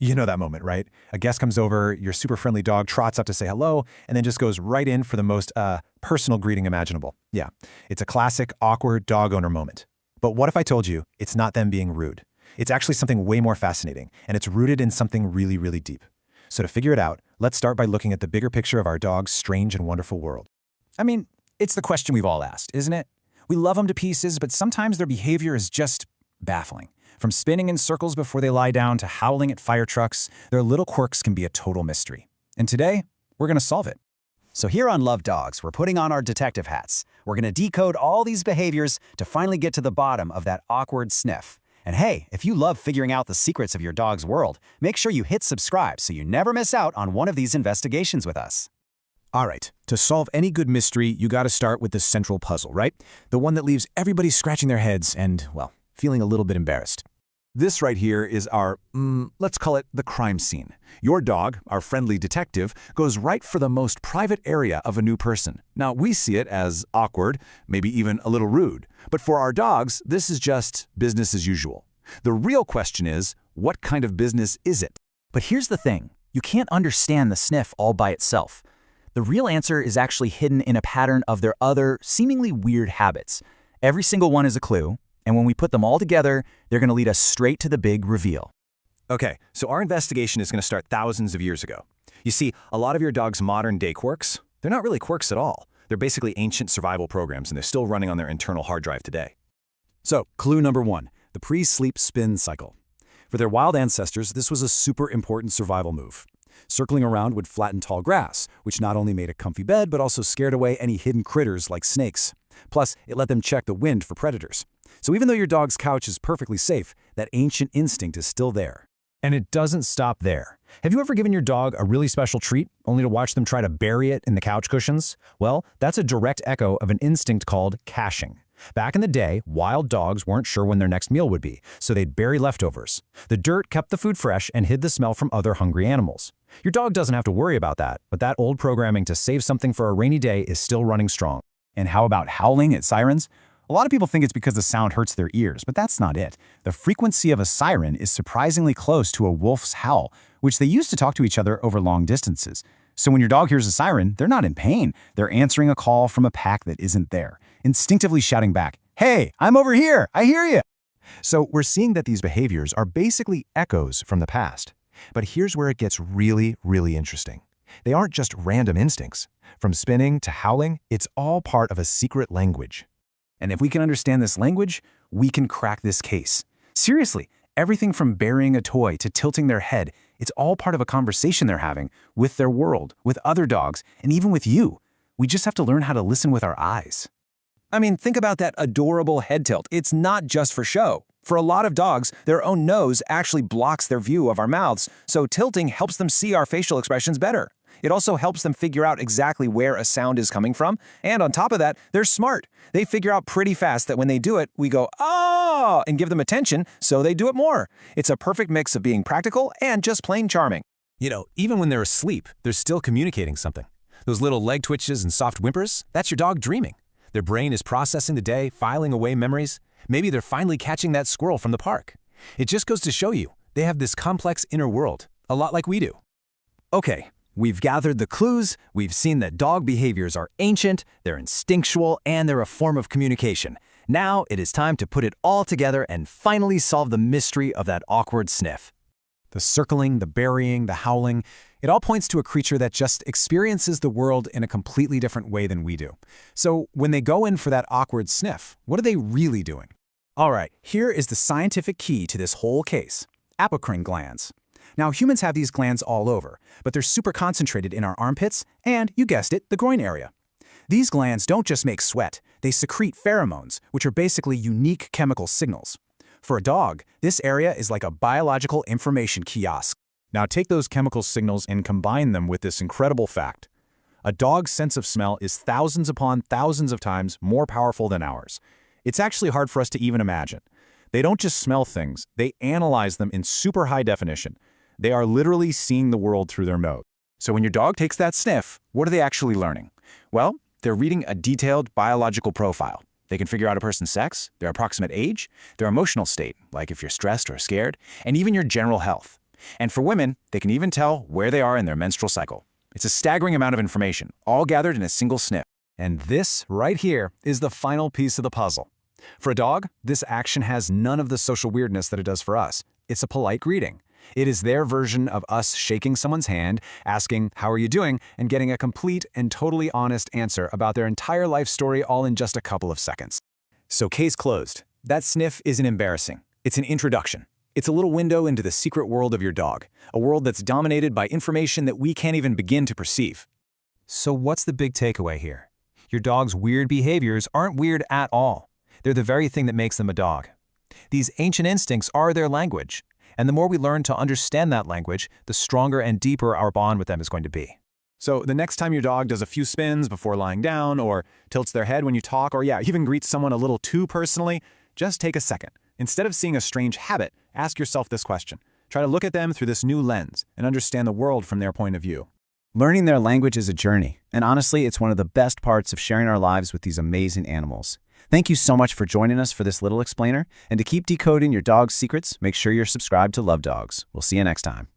You know that moment, right? A guest comes over, your super friendly dog trots up to say hello, and then just goes right in for the most personal greeting imaginable. Yeah, it's a classic, awkward dog owner moment. But what if I told you it's not them being rude? It's actually something way more fascinating, and it's rooted in something really, really deep. So to figure it out, let's start by looking at the bigger picture of our dog's strange and wonderful world. I mean, it's the question we've all asked, isn't it? We love them to pieces, but sometimes their behavior is just baffling. From spinning in circles before they lie down to howling at fire trucks, their little quirks can be a total mystery. And today, we're going to solve it. So here on Love Dogs, we're putting on our detective hats. We're going to decode all these behaviors to finally get to the bottom of that awkward sniff. And hey, if you love figuring out the secrets of your dog's world, make sure you hit subscribe so you never miss out on one of these investigations with us. All right, to solve any good mystery, you got to start with the central puzzle, right? The one that leaves everybody scratching their heads and, well, feeling a little bit embarrassed. This right here is our, let's call it the crime scene. Your dog, our friendly detective, goes right for the most private area of a new person. Now, we see it as awkward, maybe even a little rude. But for our dogs, this is just business as usual. The real question is, what kind of business is it? But here's the thing. You can't understand the sniff all by itself. The real answer is actually hidden in a pattern of their other, seemingly weird habits. Every single one is a clue. And when we put them all together, they're going to lead us straight to the big reveal. Okay, so our investigation is going to start thousands of years ago. You see, a lot of your dog's modern-day quirks, they're not really quirks at all. They're basically ancient survival programs, and they're still running on their internal hard drive today. So, clue number one, the pre-sleep spin cycle. For their wild ancestors, this was a super important survival move. Circling around would flatten tall grass, which not only made a comfy bed, but also scared away any hidden critters like snakes. Plus, it let them check the wind for predators. So even though your dog's couch is perfectly safe, that ancient instinct is still there. And it doesn't stop there. Have you ever given your dog a really special treat, only to watch them try to bury it in the couch cushions? Well, that's a direct echo of an instinct called caching. Back in the day, wild dogs weren't sure when their next meal would be, so they'd bury leftovers. The dirt kept the food fresh and hid the smell from other hungry animals. Your dog doesn't have to worry about that, but that old programming to save something for a rainy day is still running strong. And how about howling at sirens? A lot of people think it's because the sound hurts their ears, but that's not it. The frequency of a siren is surprisingly close to a wolf's howl, which they use to talk to each other over long distances. So when your dog hears a siren, they're not in pain. They're answering a call from a pack that isn't there, instinctively shouting back, "Hey, I'm over here, I hear you." So we're seeing that these behaviors are basically echoes from the past. But here's where it gets really, really interesting. They aren't just random instincts. From spinning to howling, it's all part of a secret language. And if we can understand this language, we can crack this case. Seriously, everything from burying a toy to tilting their head, it's all part of a conversation they're having with their world, with other dogs, and even with you. We just have to learn how to listen with our eyes. I mean, think about that adorable head tilt. It's not just for show. For a lot of dogs, their own nose actually blocks their view of our mouths, so tilting helps them see our facial expressions better. It also helps them figure out exactly where a sound is coming from, and on top of that, they're smart. They figure out pretty fast that when they do it, we go, "Oh!" and give them attention, so they do it more. It's a perfect mix of being practical and just plain charming. You know, even when they're asleep, they're still communicating something. Those little leg twitches and soft whimpers, that's your dog dreaming. Their brain is processing the day, filing away memories. Maybe they're finally catching that squirrel from the park. It just goes to show you, they have this complex inner world, a lot like we do. Okay, we've gathered the clues, we've seen that dog behaviors are ancient, they're instinctual, and they're a form of communication. Now it is time to put it all together and finally solve the mystery of that awkward sniff. The circling, the burying, the howling, it all points to a creature that just experiences the world in a completely different way than we do. So when they go in for that awkward sniff, what are they really doing? All right, here is the scientific key to this whole case: apocrine glands. Now, humans have these glands all over, but they're super concentrated in our armpits and, you guessed it, the groin area. These glands don't just make sweat, they secrete pheromones, which are basically unique chemical signals. For a dog, this area is like a biological information kiosk. Now take those chemical signals and combine them with this incredible fact. A dog's sense of smell is thousands upon thousands of times more powerful than ours. It's actually hard for us to even imagine. They don't just smell things, they analyze them in super high definition. They are literally seeing the world through their nose. So when your dog takes that sniff, what are they actually learning? Well, they're reading a detailed biological profile. They can figure out a person's sex, their approximate age, their emotional state, like if you're stressed or scared, and even your general health. And for women, they can even tell where they are in their menstrual cycle. It's a staggering amount of information, all gathered in a single sniff. And this, right here, is the final piece of the puzzle. For a dog, this action has none of the social weirdness that it does for us. It's a polite greeting. It is their version of us shaking someone's hand, asking, "How are you doing?" and getting a complete and totally honest answer about their entire life story all in just a couple of seconds. So case closed. That sniff isn't embarrassing. It's an introduction. It's a little window into the secret world of your dog, a world that's dominated by information that we can't even begin to perceive. So what's the big takeaway here? Your dog's weird behaviors aren't weird at all. They're the very thing that makes them a dog. These ancient instincts are their language, and the more we learn to understand that language, the stronger and deeper our bond with them is going to be. So the next time your dog does a few spins before lying down, or tilts their head when you talk, or even greets someone a little too personally, just take a second. Instead of seeing a strange habit, ask yourself this question. Try to look at them through this new lens and understand the world from their point of view. Learning their language is a journey, and honestly, it's one of the best parts of sharing our lives with these amazing animals. Thank you so much for joining us for this little explainer, and to keep decoding your dog's secrets, make sure you're subscribed to Love Dogs. We'll see you next time.